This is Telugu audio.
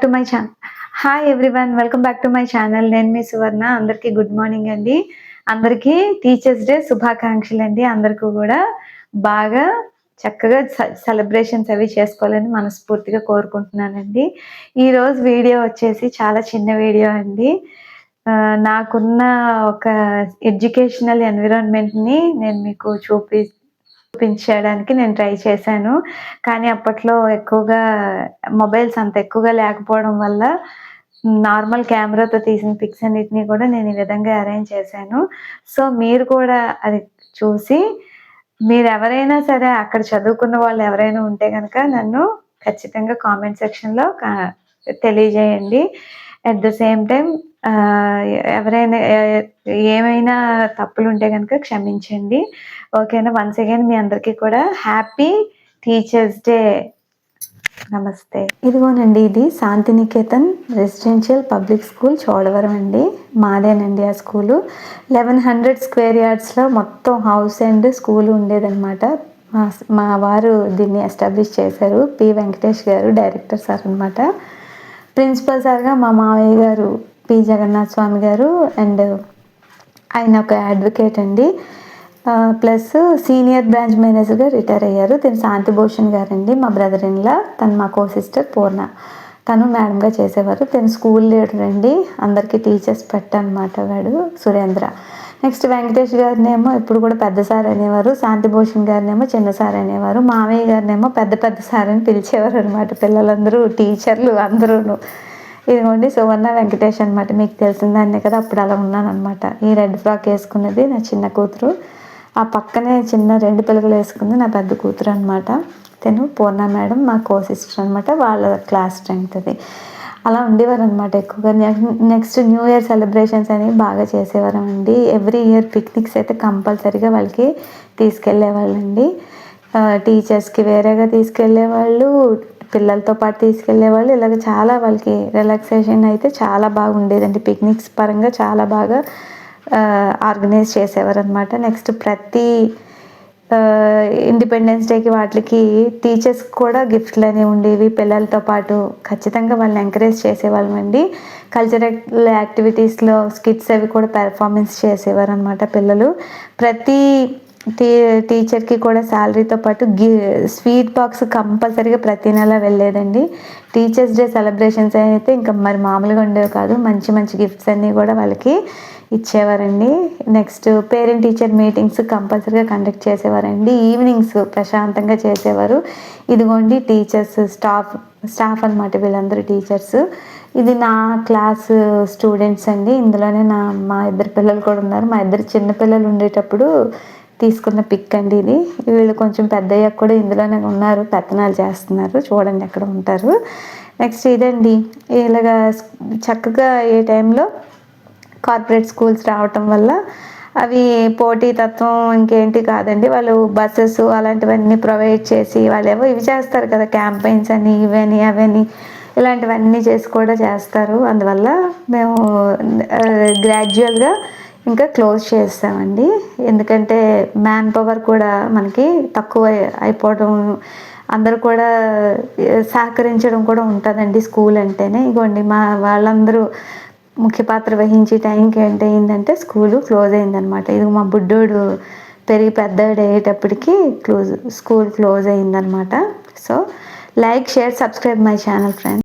To my channel. Hi everyone, welcome back to my channel. నేను మీ సువర్ణ. అందరికీ గుడ్ మార్నింగ్ అండి. అందరికీ టీచర్స్ డే శుభాకాంక్షలు అండి. అందరికీ కూడా బాగా చక్కగా సెలబ్రేషన్స్ అవి చేసుకోవాలని మనస్ఫూర్తిగా కోరుకుంటున్నానండి. ఈరోజు వీడియో వచ్చేసి చాలా చిన్న వీడియో అండి. నాకున్న ఒక ఎడ్యుకేషనల్ ఎన్విరాన్మెంట్ని నేను మీకు చూపించడానికి నేను ట్రై చేశాను. కానీ అప్పట్లో ఎక్కువగా మొబైల్స్ అంత ఎక్కువగా లేకపోవడం వల్ల నార్మల్ కెమెరాతో తీసిన పిక్స్ అన్నిటిని కూడా నేను ఈ విధంగా అరేంజ్ చేశాను. సో మీరు కూడా అది చూసి మీరెవరైనా సరే అక్కడ చదువుకున్న వాళ్ళు ఎవరైనా ఉంటే గనక నన్ను ఖచ్చితంగా కామెంట్ సెక్షన్‌లో తెలియజేయండి. అట్ ద సేమ్ టైమ్ ఎవరైనా ఏమైనా తప్పులుంటే గనక క్షమించండి. ఓకేనా? వన్స్ అగైన్ మీ అందరికీ కూడా హ్యాపీ టీచర్స్ డే. నమస్తే. ఇదిగోనండి, ఇది Shantiniketan residential public school Chodavaram అండి. మాదేనండి ఆ స్కూలు. 1100 స్క్వేర్ యార్డ్స్లో మొత్తం హౌస్ అండ్ స్కూల్ ఉండేదన్నమాట. మా వారు దీన్ని ఎస్టాబ్లిష్ చేశారు. పి వెంకటేష్ గారు డైరెక్టర్ సార్ అనమాట. ప్రిన్సిపల్ సార్గా మా మావయ్య గారు పి జగన్నాథ్ స్వామి గారు, అండ్ ఆయన ఒక అడ్వకేట్ అండి. ప్లస్ సీనియర్ బ్రాంచ్ మేనేజర్గా రిటైర్ అయ్యారు. తను శాంతిభూషణ్ గారండి, మా బ్రదర్ ఇన్లా. తను మా కో సిస్టర్ పూర్ణ, తను మేడంగా చేసేవారు. తను స్కూల్ లీడర్ అండి, అందరికీ టీచర్స్ పెట్టనమాట వాడు సురేంద్ర. నెక్స్ట్ వెంకటేష్ గారినేమో ఎప్పుడు కూడా పెద్ద సార్ అనేవారు, శాంతిభూషణ్ గారినేమో చిన్న సార్ అనేవారు, మామయ్య గారినేమో పెద్ద పెద్ద సార్ అని పిలిచేవారు అనమాట. పిల్లలందరూ టీచర్లు అందరూ. ఇదిగోండి సువర్ణ వెంకటేష్ అనమాట. మీకు తెలిసిందాన్నే కదా, అప్పుడు అలా ఉన్నాను అనమాట. ఈ రెడ్ ఫ్రాక్ వేసుకున్నది నా చిన్న కూతురు. ఆ పక్కనే చిన్న 2 పిల్లలు వేసుకుంది నా పెద్ద కూతురు అనమాట. తను పూర్ణ మేడం మా కో సిస్టర్ అనమాట. వాళ్ళ క్లాస్ స్ట్రెంగ్త్ అది. అలా ఉండేవారు అనమాట ఎక్కువగా. నెక్స్ట్ న్యూ ఇయర్ సెలబ్రేషన్స్ అనేవి బాగా చేసేవారు అండి. ఎవ్రీ ఇయర్ పిక్నిక్స్ అయితే కంపల్సరీగా వాళ్ళకి తీసుకెళ్ళేవాళ్ళండి. టీచర్స్కి వేరేగా తీసుకెళ్ళేవాళ్ళు, పిల్లలతో పాటు తీసుకెళ్ళేవాళ్ళు. ఇలాగ చాలా వాళ్ళకి రిలాక్సేషన్ అయితే చాలా బాగా ఉండేదండి. పిక్నిక్స్ పరంగా చాలా బాగా ఆర్గనైజ్ చేసేవారు అనమాట. నెక్స్ట్ ప్రతి ఇండిపెండెన్స్ డేకి వాటికి టీచర్స్ కూడా గిఫ్ట్లు అనేవి ఉండేవి. పిల్లలతో పాటు ఖచ్చితంగా వాళ్ళని ఎంకరేజ్ చేసేవాళ్ళమండి. కల్చరల్ యాక్టివిటీస్లో స్కిట్స్ అవి కూడా పెర్ఫార్మెన్స్ చేసేవారు అనమాట పిల్లలు. ప్రతి టీచర్కి కూడా శాలరీతో పాటు స్వీట్ బాక్స్ కంపల్సరీగా ప్రతి నెల వెళ్ళేదండి. టీచర్స్ డే సెలబ్రేషన్స్ అయితే ఇంకా మరి మామూలుగా ఉండేవి కాదు. మంచి మంచి గిఫ్ట్స్ అన్నీ కూడా వాళ్ళకి ఇచ్చేవారండి. నెక్స్ట్ పేరెంట్ టీచర్ మీటింగ్స్ కంపల్సరీగా కండక్ట్ చేసేవారండి. ఈవినింగ్స్ ప్రశాంతంగా చేసేవారు. ఇదిగోండి టీచర్స్, స్టాఫ్ అనమాట. వీళ్ళందరూ టీచర్స్. ఇది నా క్లాస్ స్టూడెంట్స్ అండి. ఇందులోనే మా 2 పిల్లలు కూడా ఉన్నారు. మా 2 చిన్న పిల్లలు ఉండేటప్పుడు తీసుకున్న పిక్ అండి ఇది. వీళ్ళు కొంచెం పెద్దయ్యాక కూడా ఇందులోనే ఉన్నారు, పెత్తనాలు చేస్తున్నారు. చూడండి ఎక్కడ ఉంటారు. నెక్స్ట్ ఇదండి, ఇలాగా చక్కగా ఏ టైంలో కార్పొరేట్ స్కూల్స్ రావటం వల్ల అవి పోటీతత్వం ఇంకేంటి కాదండి. వాళ్ళు బస్సెస్ అలాంటివన్నీ ప్రొవైడ్ చేసి వాళ్ళు ఏవో ఇవి చేస్తారు కదా, క్యాంపెయిన్స్ అని ఇవని అవని ఇలాంటివన్నీ చేసి కూడా చేస్తారు. అందువల్ల మేము గ్రాడ్యువల్గా ఇంకా క్లోజ్ చేస్తామండి. ఎందుకంటే మ్యాన్ పవర్ కూడా మనకి తక్కువ అయిపోవడం, అందరూ కూడా సహకరించడం కూడా ఉంటుందండి స్కూల్ అంటేనే. ఇగోండి మా వాళ్ళందరూ ముఖ్య పాత్ర వహించే టైంకి ఏంటంటే స్కూలు క్లోజ్ అయిందనమాట. ఇది మా బుడ్డోడు పెరిగి పెద్దోడు అయ్యేటప్పటికి స్కూల్ క్లోజ్ అయిందనమాట. So like, share, subscribe my channel friends.